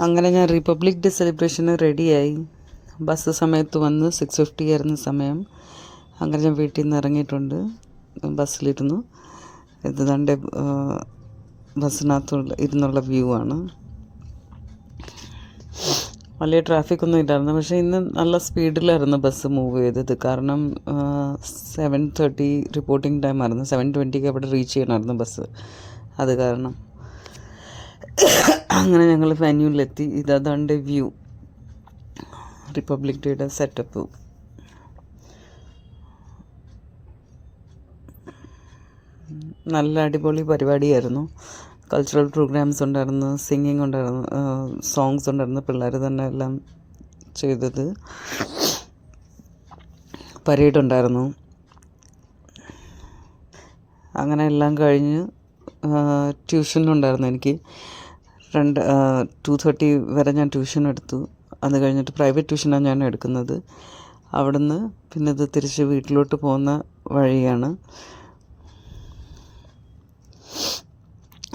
അങ്ങനെ ഞാൻ republic day സെലിബ്രേഷന് റെഡിയായി. ബസ് സമയത്ത് വന്ന് 6:50 ആയിരുന്ന സമയം. അങ്ങനെ ഞാൻ വീട്ടിൽ നിന്ന് ഇറങ്ങിയിട്ടുണ്ട്, ബസ്സിലിരുന്നു. ഇത് തൻ്റെ ബസ്സിനകത്തുള്ള ഇരുന്നുള്ള വ്യൂ ആണ്. വലിയ ട്രാഫിക്കൊന്നും ഇല്ലായിരുന്നു, പക്ഷേ ഇന്ന് നല്ല സ്പീഡിലായിരുന്നു ബസ് മൂവ് ചെയ്തത്. കാരണം 7:30 റിപ്പോർട്ടിംഗ് ടൈം ആയിരുന്നു. 7:20 അവിടെ റീച്ച് ചെയ്യണമായിരുന്നു ബസ്. അത് കാരണം അങ്ങനെ ഞങ്ങൾ വെന്യൂവിലെത്തി. ഇതാണ്ട് വ്യൂ, റിപ്പബ്ലിക് ഡേയുടെ സെറ്റപ്പ്. നല്ല അടിപൊളി പരിപാടിയായിരുന്നു. കൾച്ചറൽ പ്രോഗ്രാംസ് ഉണ്ടായിരുന്നു, സിംഗിങ് ഉണ്ടായിരുന്നു, സോങ്സ് ഉണ്ടായിരുന്നു. പിള്ളേർ തന്നെ എല്ലാം ചെയ്തത്. പരേഡ് ഉണ്ടായിരുന്നു. അങ്ങനെ എല്ലാം കഴിഞ്ഞ് ട്യൂഷനുണ്ടായിരുന്നു എനിക്ക്. 2:30 വരെ ഞാൻ ട്യൂഷൻ എടുത്തു. അത് കഴിഞ്ഞിട്ട് പ്രൈവറ്റ് ട്യൂഷനാണ് ഞാൻ എടുക്കുന്നത്. അവിടുന്ന് പിന്നെ ഇത് തിരിച്ച് വീട്ടിലോട്ട് പോകുന്ന വഴിയാണ്.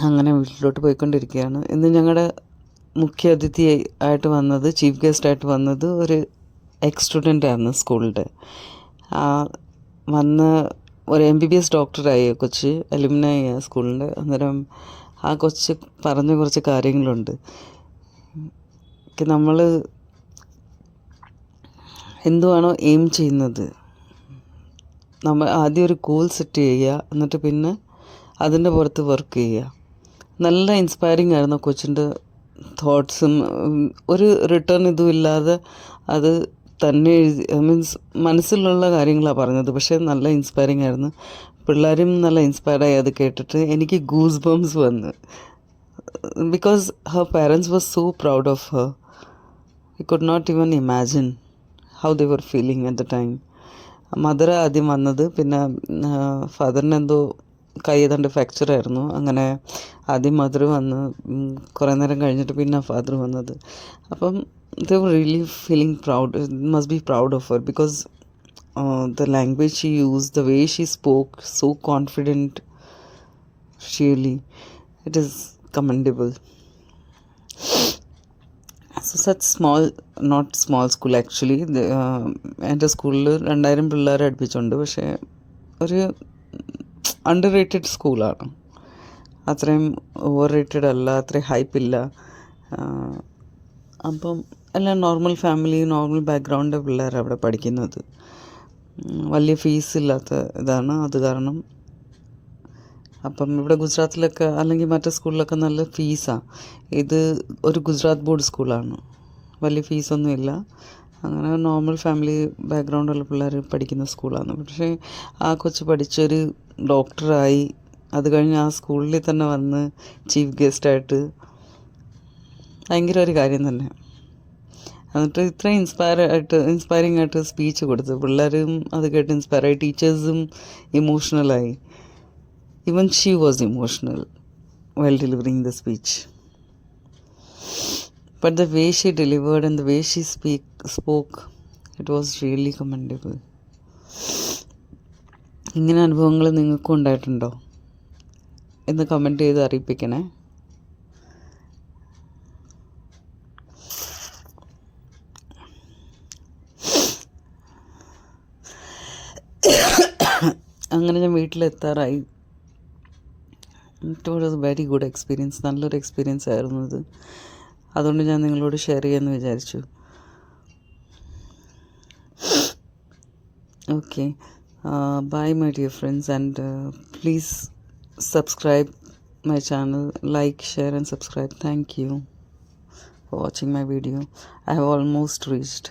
അങ്ങനെ വീട്ടിലോട്ട് പോയിക്കൊണ്ടിരിക്കുകയാണ്. ഇന്ന് ഞങ്ങളുടെ മുഖ്യ അതിഥി ആയിട്ട് വന്നത്, ചീഫ് ഗസ്റ്റായിട്ട് വന്നത് ഒരു എക്സ് സ്റ്റുഡൻ്റ് ആയിരുന്നു സ്കൂളിൻ്റെ. വന്ന് ഒരു MBBS ഡോക്ടറായി കൊച്ച്, അലുമിനായി സ്കൂളിൻ്റെ. അന്നേരം ആ കൊച്ച് പറഞ്ഞ കുറച്ച് കാര്യങ്ങളുണ്ട്. നമ്മൾ എന്തുവാണോ എയിം ചെയ്യുന്നത്, നമ്മൾ ആദ്യം ഒരു ഗോൾ സെറ്റ് ചെയ്യുക, എന്നിട്ട് പിന്നെ അതിൻ്റെ പുറത്ത് വർക്ക് ചെയ്യുക. നല്ല ഇൻസ്പയറിങ് ആയിരുന്നു കൊച്ചിൻ്റെ തോട്ട്സും. ഒരു റിട്ടേൺ ഇതും ഇല്ലാതെ അത് തന്നെ എഴുതി, മീൻസ് മനസ്സിലുള്ള കാര്യങ്ങളാണ് പറഞ്ഞത്. പക്ഷേ നല്ല ഇൻസ്പയറിങ് ആയിരുന്നു. പിള്ളേരും നല്ല ഇൻസ്പയർഡായി അത് കേട്ടിട്ട്. എനിക്ക് ഗൂസ് ബംസ് വന്ന്, because her parents was so proud of her. I could not even imagine how they were feeling at the time. Mother ആദ്യം വന്നത്, പിന്നെ ഫാദറിന് എന്തോ കൈ ഏതാണ്ട് ഫ്രാക്ചറായിരുന്നു. അങ്ങനെ ആദ്യം മദർ വന്ന്, കുറേ നേരം കഴിഞ്ഞിട്ട് പിന്നെ ഫാദർ വന്നത്. അപ്പം they were really feeling proud, must be proud of her, because the language she used, the way she spoke, so confident, really, it is commendable. So such small, not small school actually. എൻ്റെ സ്കൂളിൽ 2000 പിള്ളേരെ അടുപ്പിച്ചുണ്ട്. പക്ഷേ ഒരു under rated സ്കൂളാണ്. അത്രയും over rated അല്ല, അത്രയും ഹൈപ്പില്ല. അപ്പം എല്ലാം നോർമൽ ഫാമിലി, നോർമൽ ബാക്ക്ഗ്രൗണ്ട് പിള്ളേരാണ് അവിടെ പഠിക്കുന്നത്. വലിയ ഫീസില്ലാത്ത ഇതാണ്. അത് കാരണം അപ്പം ഇവിടെ ഗുജറാത്തിലൊക്കെ അല്ലെങ്കിൽ മറ്റേ സ്കൂളിലൊക്കെ നല്ല ഫീസാണ്. ഇത് ഒരു ഗുജറാത്ത് ബോർഡ് സ്കൂളാണ്, വലിയ ഫീസൊന്നുമില്ല. അങ്ങനെ നോർമൽ ഫാമിലി ബാക്ക്ഗ്രൗണ്ടുള്ള പിള്ളേർ പഠിക്കുന്ന സ്കൂളാണ്. പക്ഷേ ആ കൊച്ച് പഠിച്ചൊരു ഡോക്ടറായി. അത് കഴിഞ്ഞ് ആ സ്കൂളിൽ തന്നെ വന്ന് ചീഫ് ഗസ്റ്റായിട്ട്, ഭയങ്കര ഒരു കാര്യം തന്നെ. എന്നിട്ട് ഇത്രയും ഇൻസ്പയറിംഗ് ആയിട്ട് സ്പീച്ച് കൊടുത്തു. പിള്ളേരും അത് കേട്ട് ഇൻസ്പയറായി, ടീച്ചേഴ്സും ഇമോഷണലായി. Even she was emotional while delivering the speech. But the way she delivered and the way she spoke, it was really commendable. ഇങ്ങനെ അനുഭവങ്ങൾ നിങ്ങൾക്കും ഉണ്ടായിട്ടുണ്ടോ എന്ന് കമൻറ്റ് ചെയ്ത് അറിയിപ്പിക്കണേ. അങ്ങനെ ഞാൻ വീട്ടിലെത്താറായി. It was a very good experience. നല്ലൊരു എക്സ്പീരിയൻസ് ആയിരുന്നു ഇത്. അതുകൊണ്ട് ഞാൻ നിങ്ങളോട് ഷെയർ ചെയ്യാമെന്ന് വിചാരിച്ചു. Okay, bye my dear friends, and please subscribe my channel, like, share and subscribe. Thank you for watching my video. I have almost reached